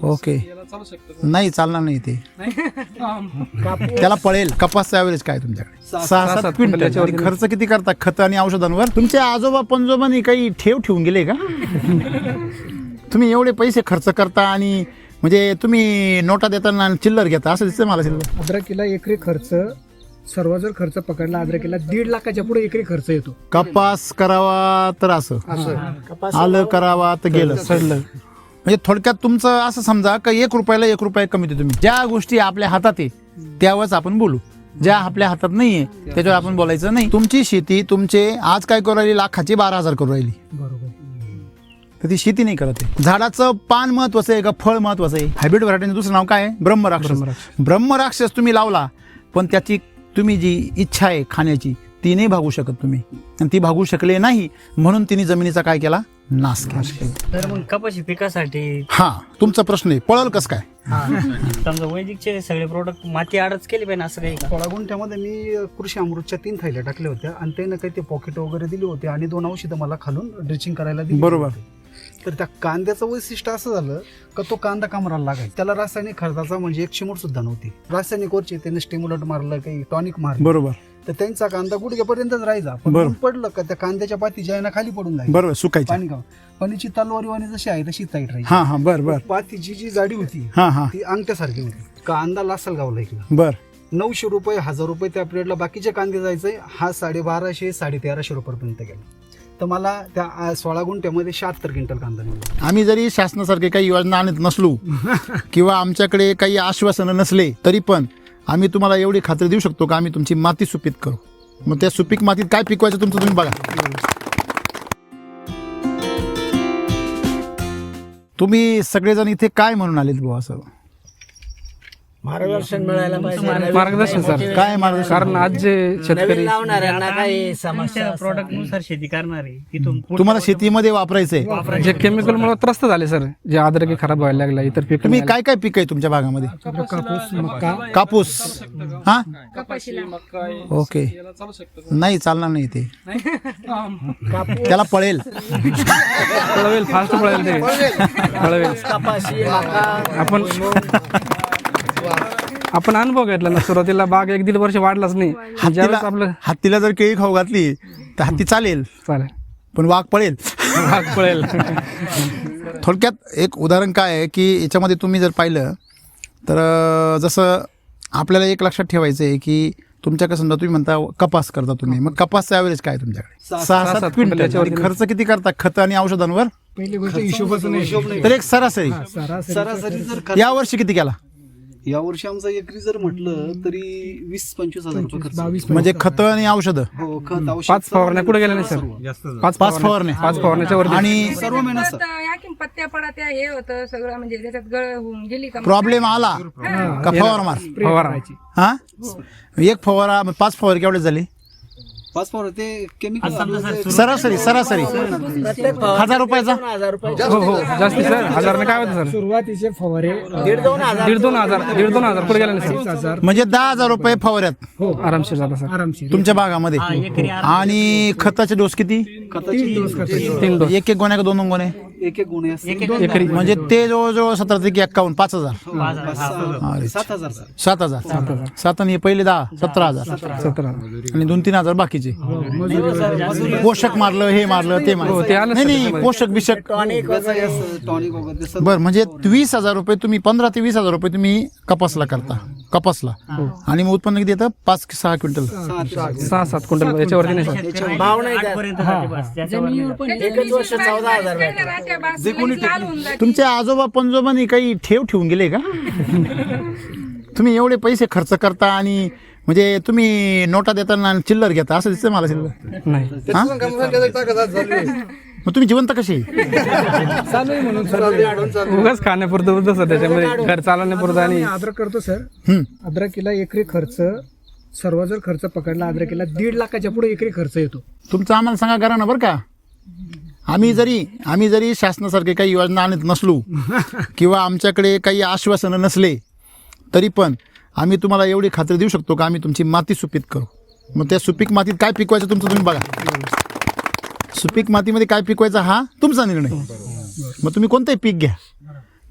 Okay नाही चालणार नाही ते त्याला पळेल. कपासचा ॲव्हरेज काय तुमच्याकडे? 6-7 क्विंटल. आणि खर्च किती करता खत आणि औषधांवर? तुमचे आजोबा पंजोबांनी काही ठेवून गेले का? तुम्ही एवढे पैसे खर्च करता आणि म्हणजे तुम्ही नोटा देताना चिल्लर घेता असं दिसतंय मला. चिल्लर अद्रकीला एकरी खर्च सर्व जर खर्च पकडला अद्रकीला 1.5 लाखाच्या पुढे एकरी खर्च येतो. कपास करावा तर असं, आलं करावा तर गेलं सडलं. म्हणजे थोडक्यात तुमचं असं समजा का 1 रुपयाला 1 रुपया कमी देतो तुम्ही. ज्या गोष्टी आपल्या हातात आहे त्यावरच आपण बोलू, ज्या आपल्या हातात नाहीये त्याच्यावर आपण बोलायचं नाही. तुमची शेती तुमचे आज काय करू राहिली? लाखाची 12,000 करू राहिली. बरोबर. तर ती शेती नाही करत आहे. झाडाचं पान महत्वाचं आहे का फळ महत्वाचं आहे? हायब्रिड व्हरायटीचं दुसरं नाव काय आहे? ब्रह्मराक्षस. ब्रह्मराक्षस तुम्ही लावला पण त्याची तुम्ही जी इच्छा आहे खाण्याची ती नाही भागू शकत तुम्ही, आणि ती भागू शकले नाही म्हणून तिने जमिनीचा काय केला? नाश केला. तर मग कपाशी पिकासाठी हा तुमचा प्रश्न आहे, पळल कस काय? समजा वैदिकचे सगळे प्रोडक्ट माती आडच केली पाहिजे असं काही का? 16 गुंठ्यामध्ये मी कृषी अमृतच्या 3 थैल्या टाकल्या होत्या आणि त्यानं काही ते पॉकेट वगैरे दिले होते आणि 2 औषधं मला खालून ड्रिचिंग करायला दिली. बरोबर. तर त्या कांद्याचं वैशिष्ट्य असं झालं का तो कांदा कामराला लागायचा. त्याला रासायनिक खर्चाचा म्हणजे 1 चिमूट सुद्धा नव्हती. रासायनिक वरचे त्याने स्टिम्युलंट मारलं, काही टॉनिक मारलं. बरोबर. तर त्यांचा कांदा गुडघ्यापर्यंतच राहायचा. पण ऊन पडलं का त्या कांद्याच्या पाती ज्या खाली पडून जायची. बरोबर. सुकायची पाणी गाव पाणीची तलवारी वाणी जशी आहे तशी टाईट राहायची. हा हा बर बर. पातीची जी जाडी होती हा हा ती अंगठ्यासारखी होती. कांदा लासलगावला ऐकला बर. 900 रुपये 1000 रुपये त्या पिरियडला बाकीचे कांदे जायचे. हा 1250 1350 रुपयापर्यंत गेला. तर मला त्या 16 गुंठ्यामध्ये 76 क्विंटल कांदा निघाला. आम्ही जरी शासनासारखे काही योजना आणत नसलो किंवा आमच्याकडे काही आश्वासनं नसले तरी पण आम्ही तुम्हाला एवढी खात्री देऊ शकतो का आम्ही तुमची माती सुपीक करू. मग त्या सुपीक मातीत काय पिकवायचं तुमचं तुम्ही बघा. तुम्ही सगळेजण इथे काय म्हणून आलेत बुवा? असं मार्गदर्शन मिळायला पाहिजे. मार्गदर्शन सर काय मार्गदर्शन? कारण आज जे शेतकरी लावणाऱ्यांना काही समस्या प्रोडक्ट नुसार शेती करणार आहे तिथून तुम्हाला शेतीमध्ये वापरायचंय जे केमिकल मुळे त्रस्त झाले सर, जे आद्रकी खराब व्हायला लागला, इतर पीक तुम्ही काय काय पीक आहे तुमच्या भागामध्ये? कापूस, मका, कापूस. हा ओके नाही चालणार नाही ते त्याला पळेल. पळवेल, फास्ट पळेल ते पळवेल. कपाशी मका आपण अनुभव घेतला ना, सुरुवातीला बाग 1-1.5 वर्ष वाढलाच नाही. ज्यावेळेस आपलं हत्तीला जर केळी खाऊ घातली तर हत्ती चालेल चालेल, पण वाघ पळेल. बाग पळेल. थोडक्यात एक उदाहरण काय आहे की याच्यामध्ये तुम्ही जर पाहिलं तर जसं आपल्याला एक लक्षात ठेवायचं आहे की तुमच्याकडे समजा तुम्ही म्हणता कपास करता तुम्ही, मग कपासचा ॲव्हरेज काय तुमच्याकडे? 6-7 क्विंटल. आणि खर्च किती करता खत आणि औषधांवर? पहिली गोष्ट हिशोबाचा नाही. तर एक सरासरी सरासरी जर या वर्षी किती केला? या वर्षी आमचा एकरी जर म्हटलं तरी 20-25 हजार रुपये खर्च. म्हणजे खत आणि औषध हो, खत, औषध 5 फवारण्या कुठे गेल्या नाही सर? 5 फवारण्या. फवारण्याच्या वरती. आणि सर्व मेहनत सर. पत्त्या पडत्या हे होतं सगळं म्हणजे त्याच्यात गळ होऊन गेली का प्रॉब्लेम आला का फवार मार? फवारा हा एक फवारा 5 फवार केवढे झाले? 5 फवार ते केमिकल सरासरी 1000 रुपयाचा. हो हो जास्ती सर. 1000 काय होतं सर? सुरुवातीचे फवारे 1,500-2,000 कुठे गेला नाही सर? म्हणजे 10,000 रुपये फवाऱ्यात हो आरामशीर झाला सर. आरामशीर. तुमच्या भागामध्ये. आणि खताचे डोस किती? खताची डोस करतो. 3 डोस. एक गोण्या का 2 गोणे? एक गोणे असते. एकरी म्हणजे ते जवळजवळ 17-51 5,000. 7,000 सर. 7,000. 7 आणि हे पहिले 10 17,000 17. आणि 2-3 हजार बाकीचे. पोषक मारलं हे मारलं ते मारलं. ते आलं नाही सर नाही त्याच्यामध्ये. पोषक बिषक. टॉनिक वगैरे सर्व. बरं म्हणजे 20,000 रुपये तुम्ही 15 ते 20,000 रुपये तुम्ही कपासला करता. कपासला आणि मग उत्पन्न किती येतं? 5-6 क्विंटल. 6-7 क्विंटल याच्यावरती नाही सर. भाव नाही एकच वर्ष 14,000 भेटले. तुमच्या आजोबा पंजोबांनी काही ठेवून गेले का? तुम्ही एवढे पैसे खर्च करता आणि म्हणजे तुम्ही नोटा देताना चिल्लर घेता असं दिसतंय मला. चिल्लर नाही हा? मग तुम्ही जिवंत कसे? उगाच खाण्यापुरतं होतं सर, त्याच्यामध्ये घर चालवण्यापुरतं. आणि अद्रक करतो सर. अद्रकीला एकरी खर्च सर्व जर खर्च पकडला अद्रकीला 1.5 लाखाच्या पुढे एकरी खर्च येतो. तुमचं आम्हाला सांगा करा ना बरं का. आम्ही जरी शासनासारखे काही योजना आणत नसलो किंवा आमच्याकडे काही आश्वासनं नसले तरी पण आम्ही तुम्हाला एवढी खात्री देऊ शकतो का आम्ही तुमची माती सुपीक करू. मग त्या सुपीक मातीत काय पिकवायचं तुमचं तुम्ही बघा. सुपीक मातीमध्ये काय पिकवायचा हा तुमचा निर्णय. मग तुम्ही कोणतंही पीक घ्या.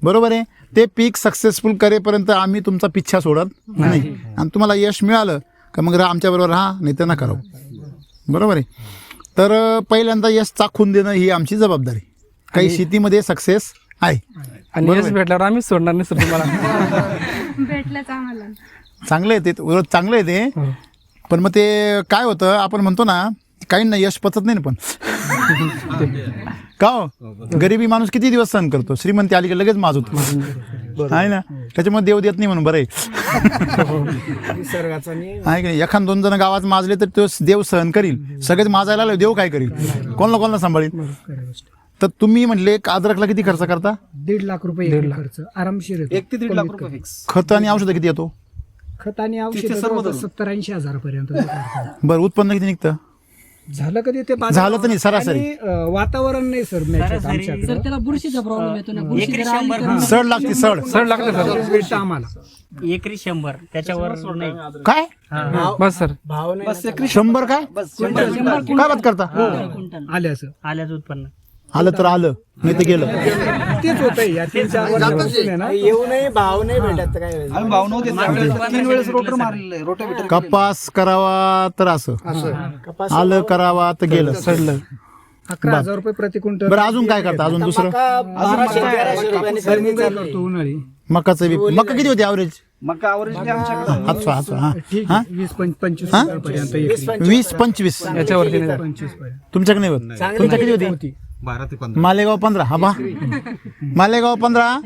बरोबर आहे. ते पीक सक्सेसफुल करेपर्यंत आम्ही तुमचा पिच्छा सोडत नाही. आणि तुम्हाला यश मिळालं का मग आमच्याबरोबर राहा, नाही तर नका राहू. बरोबर आहे. तर पहिल्यांदा यश चाखून देणं ही आमची जबाबदारी. काही शेतीमध्ये सक्सेस आहे. आणि यश भेटल्यावर आम्हीच सोडणार नाही सर तुम्हाला. भेटलंच आम्हाला. चांगलं आहे ते, उलट चांगलं आहे ते. पण मग ते काय होतं, आपण म्हणतो ना काहींना यश पचत नाही ना. पण का हो, गरिबी माणूस किती दिवस सहन करतो, श्रीमंती आली की लगेच माज होतो आहे ना. त्याच्यामुळे देव देत नाही म्हणून बरं आहे. आहे की नाही. एखाद 2 जण गावात माजले तर तो देव सहन करील, सगळेच माजायला लागले देव काय करील, कोणाला सांभाळील. तर तुम्ही म्हटले अद्रकला किती खर्च करता? 1.5 लाख रुपये खर्च आरामशीर येतो. 1 ते 1.5 लाख रुपये फिक्स. खत आणि औषध किती येतो? खत आणि तिथे सर्व औषध धरून. 70-80 हजारापर्यंत बरं, उत्पन्न किती निघतं? झालं कधी ते बाजार- झालं तर नाही, सरासरी. आणि, वातावरण नाही सर मॅच आमच्याकडे. सर त्याला बुरशीचा प्रॉब्लेम येतो ना. बुरशी एकरी जर आली 100 तर- सड लागते, सड. सर लागते सर. भेटतं आम्हाला. एकरी 100 त्याच्यावर नाही. काय बस सर. बस एकरी 100 काय काय बात करता? आल्याचं आल्याचं उत्पन्न आलं तर आलं, नाही तर गेलं. तेच होतंय या 3-4 वर्षापासून आहे ना. आम्ही भाव नव्हते त्यावेळेस 3 वेळेस रोटर मारलेलं आहे, रोटावेटर. कपास करावा तर असं, आलं करावा तर गेलं, सडलं. 11,000 रुपये प्रति क्विंटल. बरं, अजून काय करता? अजून दुसरं? करतो उन्हाळी. मकाचं बी. मका किती होती ॲव्हरेज? मका आवरेजली आमच्याकडे अच्छा अच्छा. हा ठीक हा, आहे. 20-25 हा? पर्यंत एकरी. 20-25 याच्यावरती नाही. 25 पर्यंत. तुमच्याकडे नाही होत? तुमच्या किती होती? 12 ते 15. मालेगाव 15. हा बा, मालेगाव 15.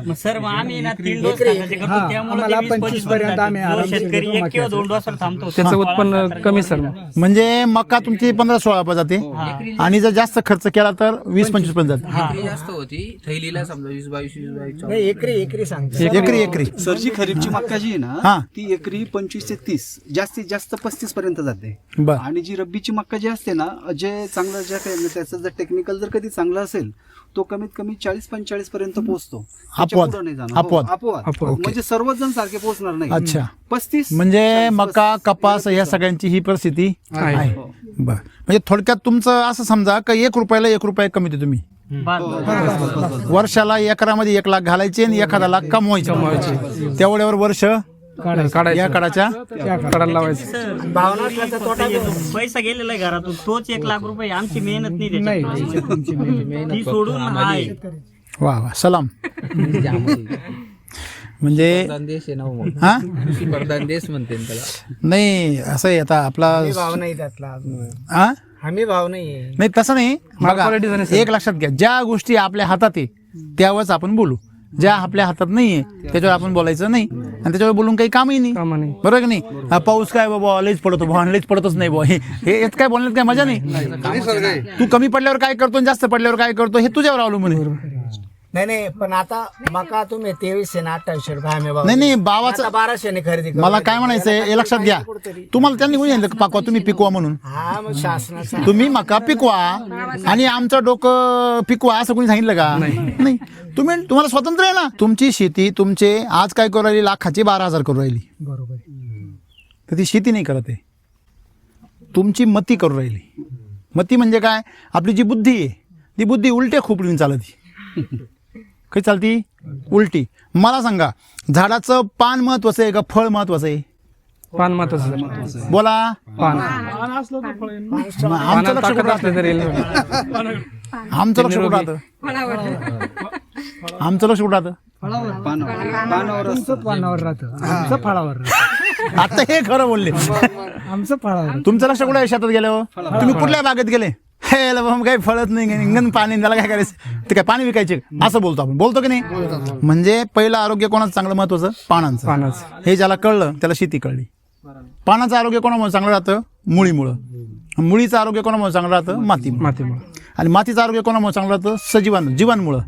मग सर मग आम्ही ना 3 डोस टाकायचे करतो, हा, त्यामुळे आम्हाला ते 20-25 25 पर्यंत आम्ही जो आरामशीर शेतकरी घेतो 1 किंवा 2 डोसावर थांबतो. त्याचं उत्पन्न कमी सर. म्हणजे मका तुमची 15-16 पर्यंत जाते, आणि जर जास्त खर्च केला तर 20-25 पर्यंत जाते. एकरी जास्त होती थैलीला समजा 20-22 एकरी सरची खरीपची मक्का जी आहे हा. ना ती एकरी 25 ते 30, जास्तीत जास्त 35 पर्यंत जाते. बर. आणि जी रब्बीची मक्का जी असते ना, जे चांगलं जे काही त्याचं जर टेक्निकल जर कधी चांगलं असेल तो कमीत कमी 40-45 पर्यंत पोहोचतो. त्याच्या अपवाद. पुढं नाही जाणार. अपवाद. हो, अपवाद. म्हणजे सर्वच जण सारखे पोहोचणार नाही. अच्छा. 35 म्हणजे मका, कपास या सगळ्यांची ही परिस्थिती आहे. बर. म्हणजे थोडक्यात तुमचं असं समजा का 1 रुपयाला 1 रुपया कमी देतो तुम्ही. वर्षाला एकरामध्ये 1 लाख घालायचे आणि 1,000 लाख कमवायचे. तेवढ्यावर वर्ष या काळाच्या काढायला लावायचं. पैसा गेलेला आहे घरातून, तोच 1 लाख रुपये. आमची मेहनत नाही त्याच्यात. ती सोडून आहे. वा वा, सलाम. म्हणजे देश आहे ना हो मग. हा प्रधान देश म्हणते ना त्याला. नाही, असं आहे आता आपला भाव नाही त्यातला. हा हमी भाव नाही. नाही, तसं नाही. बघा, quality झाली सर. एक लक्षात घ्या, ज्या गोष्टी आपल्या हातात आहे त्यावरच आपण बोलू. ज्या आपल्या हातात नाहीये त्याच्यावर आपण बोलायचं नाही, आणि त्याच्यावर बोलून काही कामही नाही. कामा नाही. बरोबर की नाही? हा, पाऊस काय बाबा लईच पडतो, लईच पडतच नाही बाबा, हे यात काय बोलण्यात काय मजा नाही. तू कमी पडल्यावर काय करतो आणि जास्त पडल्यावर काय करतो हे तुझ्यावर अवलंबून आहे. नाही पण आता मका तुम्ही 2300 ना 2800 रुपये हमी भाव. नाही बाबाचं 1200 ने खरेदी करू. मला काय म्हणायचंय हे लक्षात घ्या. तुम्हाला त्यांनी कोणी सांगितलं पाकवा तुम्ही पिकवा म्हणून? हा मग शासनाचा. तुम्ही मका पिकवा आणि आमचं डोकं पिकवा असं कोणी सांगितलं का? नाही. तुम्हाला स्वतंत्र आहे ना. तुमची शेती तुमचे आज काय करू राहिली, लाखाची 12,000 करू राहिली. बरोबर. तर ती शेती नाही करत आहे, तुमची मती करू राहिली. मती म्हणजे काय? आपली जी बुद्धी आहे ती बुद्धी उलट्या खोपडीने चालती. काही चालती उलटी. मला सांगा, झाडाचं पान महत्वाचं आहे का फळ महत्वाचं आहे? पान महत्वाचं. बोला. पान. आमचं लक्ष कुठं असलं तरी राहतं? आमचं लक्ष कुठं राहतं? आमचं लक्ष कुठं राहतं? पानावर राहतं, आमचं फळावर राहतं. आता हे खरं बोलले. आमचं फळावर. तुमचं लक्ष कुठं आहे शेतात गेल्यावर? तुम्ही कुठल्या बागेत गेले? हे काही फळत नाही, इंगन पाणी, त्याला काय करायचं, ते काय पाणी विकायचे असं बोलतो आपण. बोलतो की नाही? म्हणजे पहिलं आरोग्य कोणाचं चांगलं महत्वाचं? पानांचं. हे ज्याला कळलं त्याला शेती कळली. पानाचं आरोग्य कोणामुळे चांगलं राहतं? मुळीमुळं. मुळीचं आरोग्य कोणामुळे चांगलं राहतं? मातीमुळे. आणि मातीचं आरोग्य कोणामुळे चांगलं राहतं? जीवांमुळं.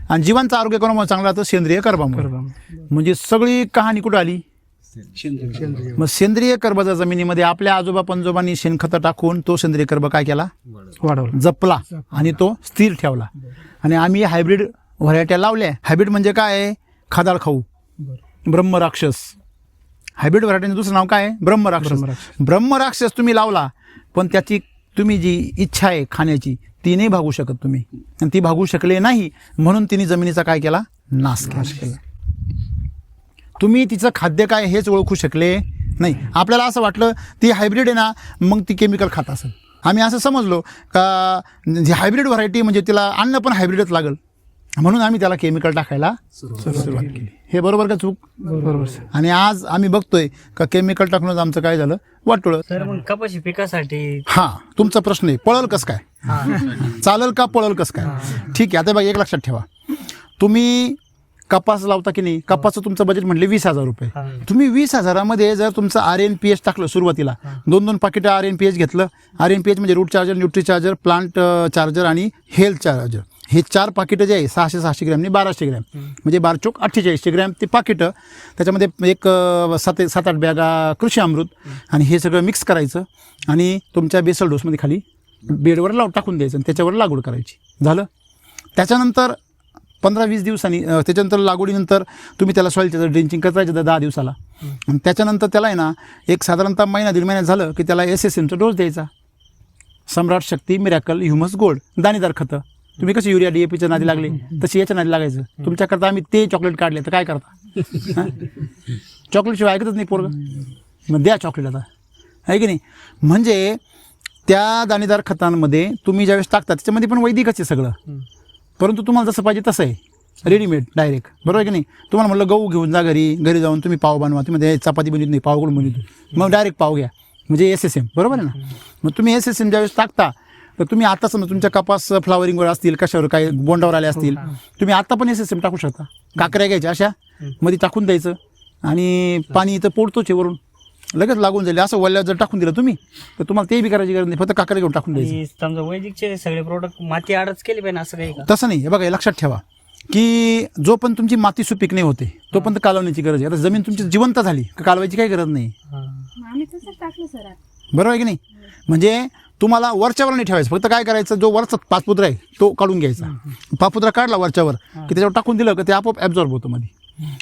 आणि जीवांचं आरोग्य कोणामुळे चांगलं राहतं? सेंद्रिय कर्बामुळे. म्हणजे सगळी कहाणी कुठं आली? मग सेंद्रिय कर्बाच्या जमिनीमध्ये आपल्या आजोबा पंजोबांनी शेणखत टाकून तो सेंद्रिय कर्ब काय केला? वाढवला, जपला आणि तो स्थिर ठेवला. आणि आम्ही हायब्रिड व्हरायट्या लावल्या. हायब्रिड म्हणजे काय? खादाळ खाऊ, ब्रह्मराक्षस. हायब्रिड व्हरायटीचं दुसरं नाव काय? ब्रह्मराक्षस. ब्रह्मराक्षस तुम्ही लावला, पण त्याची तुम्ही जी इच्छा आहे खाण्याची ती नाही भागू शकत तुम्ही, आणि ती भागू शकले नाही म्हणून तिने जमिनीचा काय केला, नाश केला. तुम्ही तिचं खाद्य काय हेच ओळखू शकले नाही. आपल्याला असं वाटलं ती हायब्रिड आहे ना, मग ती केमिकल खात असेल. आम्ही असं समजलो का जी हायब्रिड व्हरायटी म्हणजे तिला अन्न पण हायब्रिडच लागल, म्हणून आम्ही त्याला केमिकल टाकायला सुरुवात केली. हे बरोबर का चूक? बरोबर. आणि आज आम्ही बघतोय का केमिकल टाकूनच आमचं काय झालं, वाटोळं. तर मग कपाशी पिकासाठी हा तुमचा प्रश्न आहे, पळल कस काय, चालल का पळल कस काय. ठीक आहे, आता बघा एक लक्षात ठेवा, तुम्ही कपास लावता की नाही, कपासचं तुमचं बजेट म्हटले 20,000 रुपये. तुम्ही 20,000मध्ये जर तुमचं RNPH टाकलं सुरुवातीला, 2 पाकिटं RNPH घेतलं. RNPH म्हणजे root charger, nutri charger, plant charger आणि हेल्थ चार्जर, हे 4 पाकिटं जे आहे 600 ग्रॅम आणि 1200 ग्रॅम म्हणजे 12 चोक 4800 ग्रॅम ते पाकिटं. त्याच्यामध्ये एक 7-8 बॅगा कृषी अमृत आणि हे सगळं मिक्स करायचं आणि तुमच्या बेसल डोसमध्ये खाली बेडवर टाकून द्यायचं आणि त्याच्यावर लागवड करायची. झालं. त्याच्यानंतर 15-20 दिवसांनी त्याच्यानंतर लागवडीनंतर तुम्ही त्याला सॉईल ड्रिंचिंग करायचं 10 दिवसाला. आणि त्याच्यानंतर त्याला आहे ना एक साधारणतः महिना 1.5 महिन्यात झालं की त्याला SSMचा डोस द्यायचा. सम्राट शक्ती, मिरॅकल, ह्युमस गोल्ड, दाणेदार खतं. तुम्ही कशी युरिया DAPच्या नादी लागले तशी याच्या नादी लागायचं. तुमच्याकरता आम्ही ते चॉकलेट काढले तर काय करता, चॉकलेटशिवाय ऐकतच नाही पोरगं, मग द्या चॉकलेट आता, आहे की नाही. म्हणजे त्या दाणेदार खतांमध्ये तुम्ही ज्यावेळेस टाकता त्याच्यामध्ये पण वैदिकच आहे सगळं, परंतु तुम्हाला जसं पाहिजे तसं आहे, रेडीमेड डायरेक्ट. बरोबर आहे की नाही. तुम्हाला म्हटलं गहू घेऊन जा घरी जाऊन तुम्ही पाव बनवा, तुम्ही चपाती बनवत नाही, पाव करून बनवतो, मग डायरेक्ट पाव घ्या, म्हणजे SSM. बरोबर आहे ना. मग तुम्ही SSM ज्यावेळेस टाकता तर तुम्ही आता समजा तुमच्या कपास फ्लावरिंगवर असतील, कशावर काय बोंडावर आले असतील, तुम्ही आता पण SSM टाकू शकता. काकऱ्या घ्यायच्या अशा मध्ये टाकून द्यायचं आणि पाणी इथं पोडतोच वरून लगेच लागून जाईल. असं वल्ल्यावर जर टाकून दिलं तुम्ही तर तुम्हाला ते बी करायची गरज नाही, फक्त काकऱ्या घेऊन टाकून द्यायचं. आणि समजा वैदिकचे सगळे प्रोडक्ट माती आडच केली पाहिजे असं काही का? तसं नाही. हे बघा, हे लक्षात ठेवा की जोपर्यंत तुमची माती सुपीक नाही होते तोपर्यंत कालवण्याची गरज आहे. आता जमीन तुमची जिवंत झाली का कालवायची काही गरज नाही. आम्ही तसंच टाकलं सर. बरोबर आहे की नाही. म्हणजे तुम्हाला वरच्यावर नाही ठेवायचं, फक्त काय करायचं, जो वरचा पाचपुत्रा आहे तो काढून घ्यायचा. पाचपुत्रा काढला वरच्यावर की त्याच्यावर टाकून दिलं का ते आपोआप ॲब्झॉर्ब होतं मध्ये.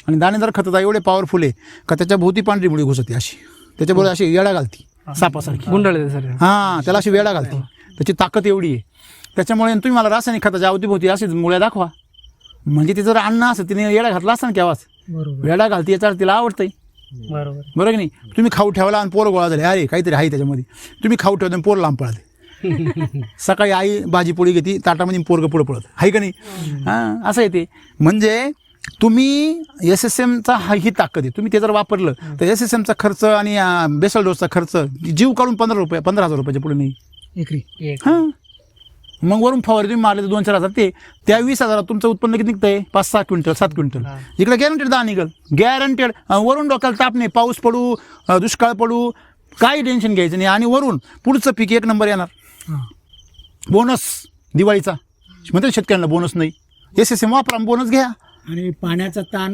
आणि दाणेदार खतं एवढे पॉवरफुल आहे का त्याच्या भोवती पांढरी मुळी घुसते अशी, त्याच्याबरोबर अशी वेळा घालती सापासारखी, गुंडाळे सर. हां त्याला अशी वेळा घालते, त्याची ताकद एवढी आहे. त्याच्यामुळे तुम्ही मला रासायनिक खताच्या अवतीभोवती अशीच मुळ्या दाखवा, म्हणजे ते जर अन्न असं तिने येडा घातला असता ना केव्हाच, वेडा घालते याचा तिला आवडतंय. बरोबर की नाही. तुम्ही खाऊ ठेवला आणि पोर गोळा झाले, अरे काहीतरी आहे त्याच्यामध्ये, तुम्ही खाऊ ठेवता आणि पोर लांब पळाले. सकाळी आई भाजी पोळी घेते ताटामध्ये, पोरगं पुढं पळत, आहे का नाही. हां असं येते. म्हणजे तुम्ही SSMचा ही ताकद आहे, तुम्ही ते जर वापरलं तर SSMचा खर्च आणि बेसल डोसचा खर्च जीव काढून 15,000 रुपयाच्या पुढे नाही एकरी. हां. मग वरून फवारी तुम्ही मारले तर 2-4 हजार, ते त्या 20,000 तुमचं उत्पन्न किती निघतंय, 5-6 क्विंटल 7 क्विंटल. इकडे गॅरंटेड 10 निघल, गॅरंटेड. वरून डोक्याला ताप नाही, पाऊस पडू दुष्काळ पडू काही टेन्शन घ्यायचं नाही. आणि वरून पुढचं पीक 1 नंबर येणार. बोनस दिवाळीचा म्हणते शेतकऱ्यांना, बोनस नाही, SSM वापरा, बोनस घ्या. आणि पाण्याचा ताण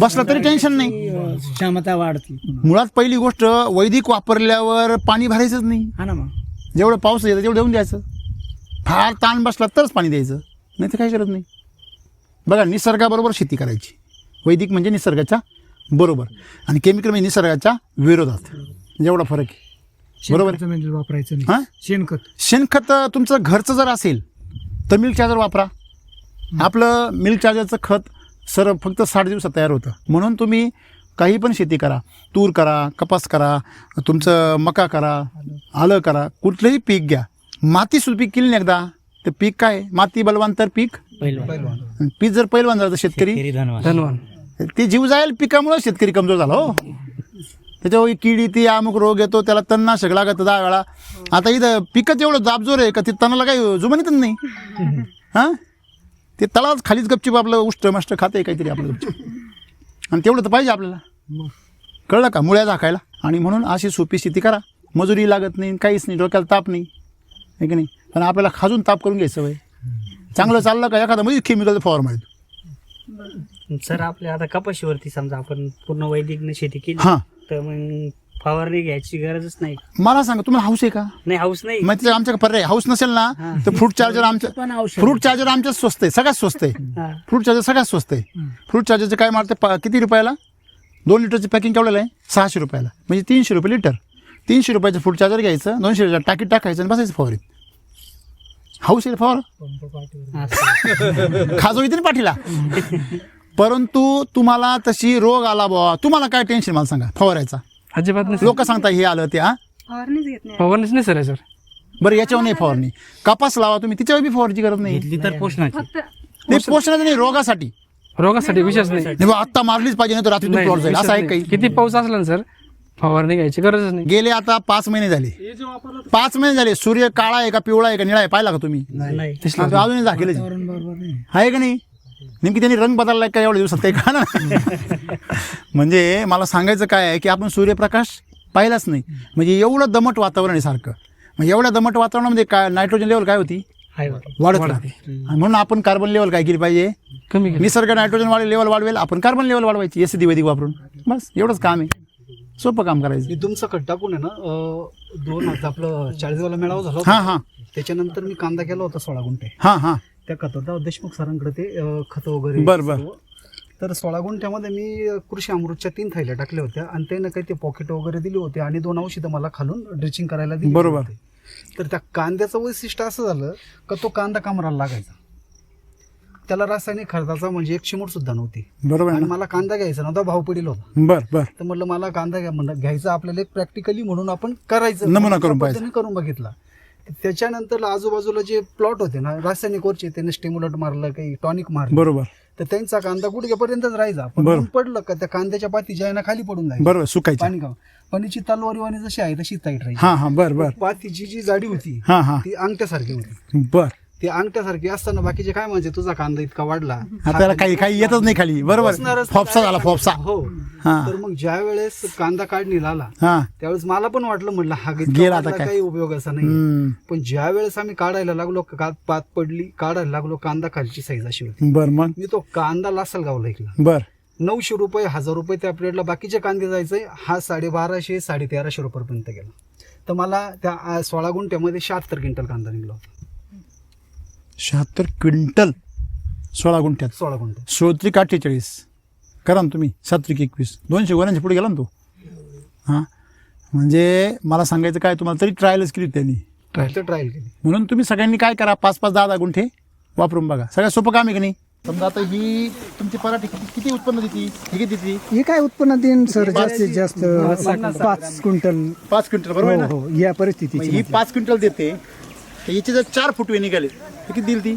बसला तरी टेन्शन नाही, क्षमता वाढते. मुळात पहिली गोष्ट वैदिक वापरल्यावर पाणी भरायचंच नाही. हा ना. मग जेवढं पाऊस येतं तेवढं देऊन द्यायचं, फार ताण बसला तरच पाणी द्यायचं, नाही तर काही गरज नाही. बघा, निसर्गाबरोबर शेती करायची. वैदिक म्हणजे निसर्गाच्या बरोबर आणि केमिकल म्हणजे निसर्गाच्या विरोधात, जेवढा फरक आहे. बरोबर वापरायचं हां. शेणखत तुमचं घरचं जर असेल तर मिल्क चार्जर वापरा. आपलं मिल्क चार्जरचं खत फक्त 60 दिवसात तयार होतं. म्हणून तुम्ही काही पण शेती करा, तूर करा, कपास करा, तुमचं मका करा, आलं करा, कुठलंही पीक घ्या, माती सुपीक केली नाही एकदा तर पीक काय, माती बलवान तर पीक पैलवान. पीक जर पैलवान झालं तर शेतकरी धनवान. ते जीव जाईल पिकामुळे शेतकरी कमजोर झाला. हो, त्याच्यावर किडी ती अमुक रोग येतो, त्याला तणनाशक लागतं 10 वेळा. आता इथं पिकच एवढं दाबजोर आहे का ते तणाला काही जुमानीतच नाही. हां, ते तळाच खालीच गपचीप आपलं उष्ट मष्ट खाते काहीतरी आपलं गपचीप, आणि तेवढं तर पाहिजे आपल्याला. कळलं का, मुळ्या झाकायला. आणि म्हणून अशी सोपी शेती करा, मजुरी लागत नाही, काहीच नाही, डोक्याला ताप नाही, आहे की नाही. पण आपल्याला खाजून ताप करून घ्यायचं वय. चांगलं चाललं का एखादा म्हणजे केमिकल फवार मारतो. सर आपल्या आता कपाशीवरती समजा आपण पूर्ण वैदिकने शेती केली हां, तर मग फवारणी घ्यायची गरजच नाही. मला सांगा, तुम्हाला हाऊस आहे का? नाही, हाऊस नाही. मग आमच्या पर्याय हाऊस नसेल ना तर फ्रूट चार्जर आमच्याच स्वस्त आहे, सगळ्यात स्वस्त आहे. फ्रूट चार्जर सगळ्यात स्वस्त आहे. फ्रूट चार्जरचं काय मारते, किती रुपयाला 2 लिटरची पॅकिंग केवढ्याला आहे, 600 रुपयाला, म्हणजे 300 रुपये लिटर. 300 रुपयाचं फ्रूट चार्जर घ्यायचं, 200 टाकीत टाकायचं आणि बसायचं फवारीत. हाऊस येईल फवार खाजो येते ना पाठीला. परंतु तुम्हाला तशी रोग आला बुवा, तुम्हाला काय टेन्शन मला सांगा फवारायचा. अजिबात नाही लोक सांगता हे आलं ते. फवारणीच घेत नाही. फवारणीच नाही सर याच्यावर. बरं याच्यावर नाही फवारणी. कपास लावा तुम्ही, तिच्यावर बी फवारची गरज नाही. घेतली तर पोषणाची. फक्त ते पोषणाचं नाही, रोगासाठी. रोगासाठी विशेष नाही. नाही बा, आत्ता मारलीच पाहिजे नाही तर रात्री नाही, प्लॉट जाईल विशेष असं आहे नाही. काही. किती पाऊस असला ना सर फवारणी घ्यायची गरजच नाही. गेले आता 5 महिने झाले. 5 महिने झाले. सूर्य काळा आहे का पिवळा आहे का निळा आहे पाहिला का तुम्ही? नाही. आता अजूनही दाखवले आहे का नाही. नेमकी त्यांनी रंग बदललाय का एवढ्या दिवसात काही का ना. म्हणजे मला सांगायचं काय आहे की आपण सूर्यप्रकाश पाहिलाच नाही. म्हणजे एवढं दमट वातावरण आहे सारखं. मग एवढ्या दमट वातावरणामध्ये काय नायट्रोजन लेवल काय होती? वाढत राहते. आणि म्हणून आपण कार्बन लेवल काय केली पाहिजे? कमी केलं. निसर्ग नायट्रोजन लेवल वाढवेल, आपण कार्बन लेवल वाढवायची एसिडी वैदिक वापरून. बस एवढंच काम आहे. सोपं काम करायचं. मी तुमचं खत टाकून आहे ना 2 आपलं 40 वाला मेळावा झाला होता. हां हां त्याच्यानंतर मी कांदा केला होता 16 गुंठे. हां हां त्या खतावर देशमुख सरांकडे ते खत वगैरे बरं, बरं. सर्व. तर 16 गुंठ्यामध्ये मी कृषी अमृतच्या 3 थैल्या टाकल्या होत्या आणि त्यानं काही ते पॉकेट वगैरे दिले होते आणि 2 औषधं मला खालून ड्रिचिंग करायला दिली. बरोबर. तर त्या कांद्याचं वैशिष्ट्य असं झालं का तो कांदा कामराला लागायचा. त्याला रासायनिक खताचा म्हणजे एक चिमूट सुद्धा नव्हती. बरोबर आहे आणि ना. मला कांदा घ्यायचा नव्हता, भाव पडील होता. बरं बरं. तर म्हटलं मला कांदा घ्यायचा आपल्याला एक प्रॅक्टिकली म्हणून आपण करायचं नमुना करून त्या पाहायचा. पद्धतीने करून बघितला. त्याच्यानंतर आजूबाजूला जे प्लॉट होते ना रासायनिक वरचे त्याने स्टिम्युलट मारलं, काही टॉनिक मारलं. बरोबर तर त्यांचा कांदा गुडघ्यापर्यंतच राहायचा. पण बरं. ऊन पडलं का त्या कांद्याच्या पाती ज्या आहे ना खाली पडून जायची. बरोबर सुकायचं. पाणी पाणीची तलवारीवाणी जशी आहे तशी टाईट राहायची. हां हां बरं बरं. पातीची जी जाडी होती हां हां ती अंगठ्यासारखी होती. बरं. ती अंगठ्यासारखी असताना बाकीचे काय म्हणजे तुझा कांदा इतका वाढला. आपल्याला काही येतच नाही खाली. बरोबर. बसणारच फॉपसा झाला फॉपसा. हो. हां तर मग ज्या वेळेस कांदा काढणीला आला हां त्यावेळेस मला पण वाटलं म्हटलं हा इतका गेला आता वाढला, काय? काही उपयोगाचा नाही. हम्म. पण ज्या वेळेस आम्ही काढायला लागलो पात पडली काढायला लागलो कांदा खालची साईज अशी होती. बरं मग मी तो कांदा लासलगावला ऐकला. बरं 900 रुपये 1000 रुपये त्या पिरियडला बाकीचे कांदे जायचे. हा 1250 1350 रुपयापर्यंत गेला. तर मला त्या 16 गुंठ्यामध्ये 76 क्विंटल कांदा निघला होता. 76 क्विंटल 16 गुंठ्यात. 16 गुंठे 16 48 करा ना तुम्ही. 7 21 200 गोण्यांच्या पुढे गेला ना तो. हां म्हणजे मला सांगायचं काय तुम्हाला तरी ट्रायलच केली त्यांनी. ट्रायल केली. म्हणून तुम्ही सगळ्यांनी काय करा 5-5 10-10 गुंठे वापरून बघा. सगळ्यात सोपं काम आहे की नाही. समजा आता ही तुमची पराठी किती उत्पन्न देते? ही किती देते? हे काय उत्पन्न देईन सर जास्तीत जास्त 5 क्विंटल. 5 क्विंटल बरोबर आहे ना. हो या परिस्थितीची मग ही 5 क्विंटल देते तर याचे जर 4 फुटवे निघाले तर किती देईल ती?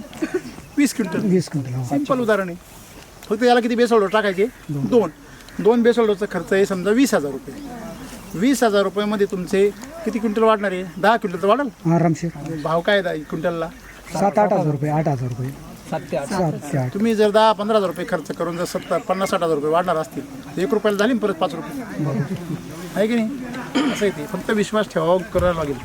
20 क्विंटल. 20 क्विंटल हो. सिंपल उदाहरण आहे. फक्त याला किती बेसोल्डर टाकायचे? 2 बेसोल्डरचा खर्च आहे समजा 20,000 रुपये. 20,000 रुपयामध्ये तुमचे किती क्विंटल वाढणार आहे? 10 क्विंटल तर वाढेल. आरामशीर भाव काय आहे क्विंटलला? 7-8 रुपये 8,000 रुपये 7 ते 8. तुम्ही जर 10-15 हजार रुपये खर्च करून जर 50-60 हजार रुपये वाढणार असतील तर 1 रुपयाला झाली ना परत 5 रुपये आहे की नाही. असं आहे ते. फक्त विश्वास ठेवावा करायला लागेल.